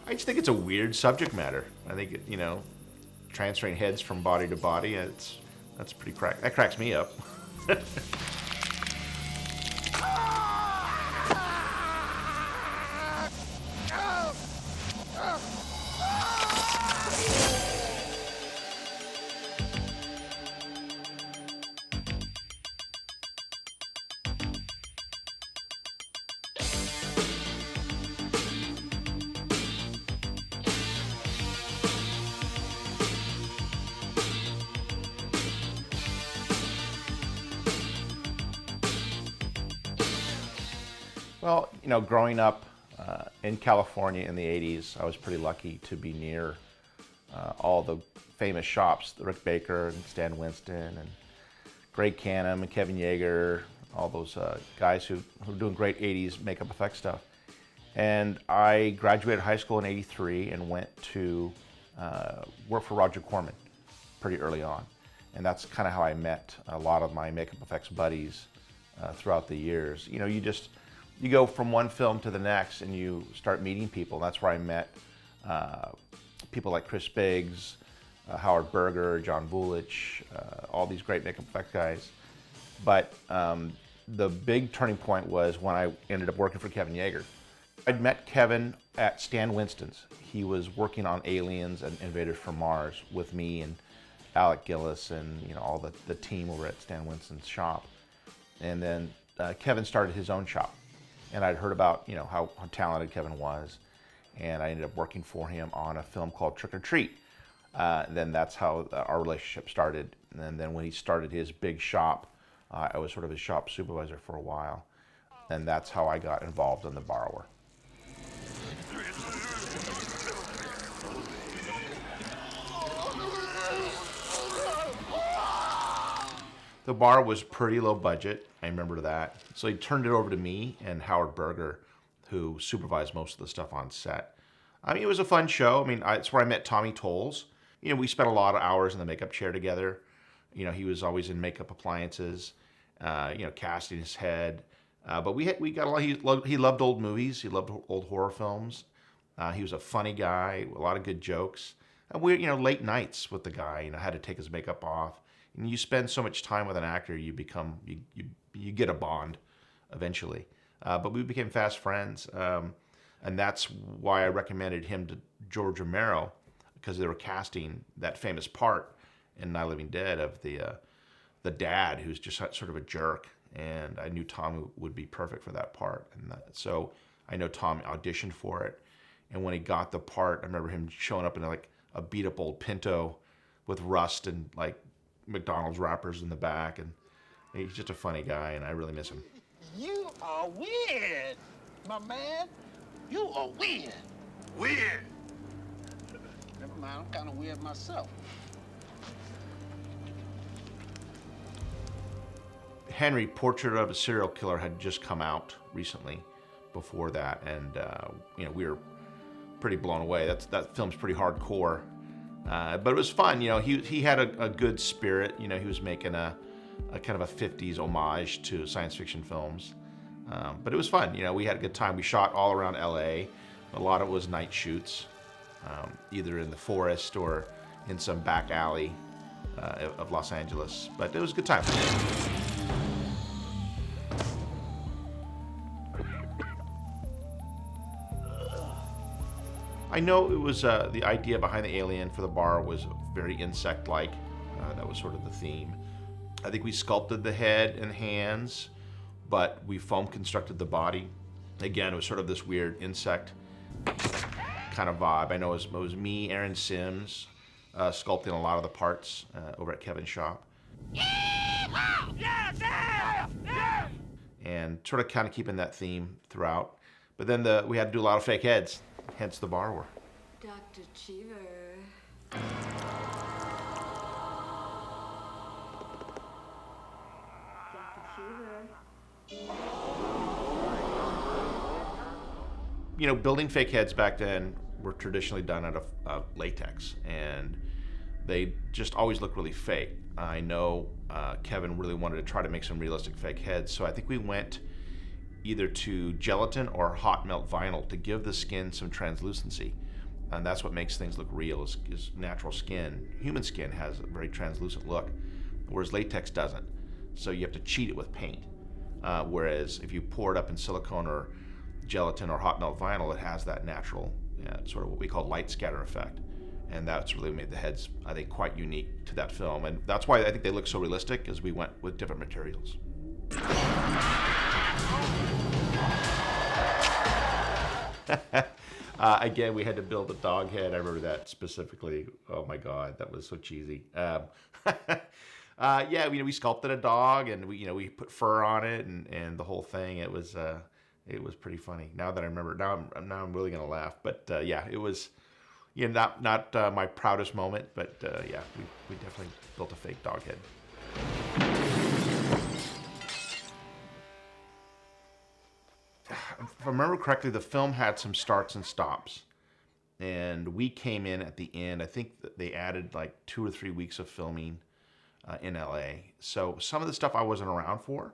I just think it's a weird subject matter. I think transferring heads from body to body, that's pretty that cracks me up. Well, growing up in California in the 80s, I was pretty lucky to be near all the famous shops, the Rick Baker and Stan Winston and Greg Canham and Kevin Yeager, all those guys who were doing great 80s makeup effects stuff. And I graduated high school in 83 and went to work for Roger Corman pretty early on. And that's kind of how I met a lot of my makeup effects buddies throughout the years. You go from one film to the next and you start meeting people. That's where I met people like Chris Biggs, Howard Berger, John Vulich, all these great makeup effect guys. But the big turning point was when I ended up working for Kevin Yeager. I'd met Kevin at Stan Winston's. He was working on Aliens and Invaders from Mars with me and Alec Gillis and all the team over at Stan Winston's shop. And then Kevin started his own shop. And I'd heard about how talented Kevin was, and I ended up working for him on a film called Trick or Treat. Then that's how our relationship started. And then when he started his big shop, I was sort of his shop supervisor for a while, and that's how I got involved in The Borrower. The bar was pretty low budget, I remember that. So he turned it over to me and Howard Berger, who supervised most of the stuff on set. It was a fun show. It's where I met Tommy Tolles. We spent a lot of hours in the makeup chair together. He was always in makeup appliances, casting his head. But we got a lot. He loved old movies. He loved old horror films. He was a funny guy, a lot of good jokes. And late nights with the guy. Had to take his makeup off. And you spend so much time with an actor, you get a bond eventually. But we became fast friends, and that's why I recommended him to George Romero, because they were casting that famous part in Night of the Living Dead of the dad who's just sort of a jerk, and I knew Tom would be perfect for that part. And so I know Tom auditioned for it, and when he got the part, I remember him showing up in a beat up old Pinto with rust and McDonald's wrappers in the back, and he's just a funny guy, and I really miss him. You are weird, my man. You are weird. Weird. Never mind, I'm kind of weird myself. Henry, Portrait of a Serial Killer, had just come out recently before that, and we were pretty blown away. That film's pretty hardcore. But it was fun, he had a good spirit, he was making a kind of a 50s homage to science fiction films. But it was fun, we had a good time. We shot all around LA. A lot of it was night shoots, either in the forest or in some back alley of Los Angeles. But it was a good time. I know it was the idea behind the alien for the bar was very insect-like. That was sort of the theme. I think we sculpted the head and hands, but we foam constructed the body. Again, it was sort of this weird insect kind of vibe. I know it was me, Aaron Sims, sculpting a lot of the parts over at Kevin's shop. And sort of kind of keeping that theme throughout. But then we had to do a lot of fake heads. Hence The Borrower. Dr. Cheever. Building fake heads back then were traditionally done out of latex, and they just always look really fake. I know Kevin really wanted to try to make some realistic fake heads, so I think we went either to gelatin or hot melt vinyl to give the skin some translucency. And that's what makes things look real is natural skin. Human skin has a very translucent look, whereas latex doesn't. So you have to cheat it with paint. Whereas if you pour it up in silicone or gelatin or hot melt vinyl, it has that natural sort of what we call light scatter effect. And that's really made the heads, I think, quite unique to that film. And that's why I think they look so realistic, as we went with different materials. Again, we had to build a dog head. I remember that specifically. Oh my God, that was so cheesy. Yeah, we sculpted a dog, and we put fur on it, and the whole thing. It was pretty funny. Now that I remember, now I'm really gonna laugh. But yeah, it was not my proudest moment, but yeah, we definitely built a fake dog head. If I remember correctly, the film had some starts and stops, and we came in at the end. I think that they added like 2 or 3 weeks of filming in LA. So some of the stuff I wasn't around for,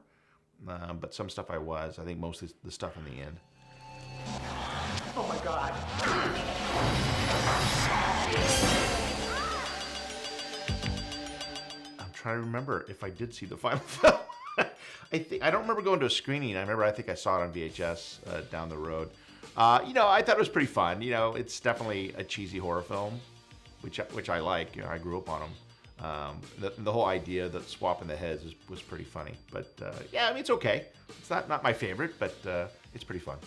but some stuff I was. I think mostly the stuff in the end. Oh my God. I'm trying to remember if I did see the final film. I don't remember going to a screening. I think I saw it on VHS down the road. I thought it was pretty fun. It's definitely a cheesy horror film, which I like. I grew up on them. The whole idea that swapping the heads was pretty funny. But yeah, it's okay. It's not my favorite, but it's pretty fun.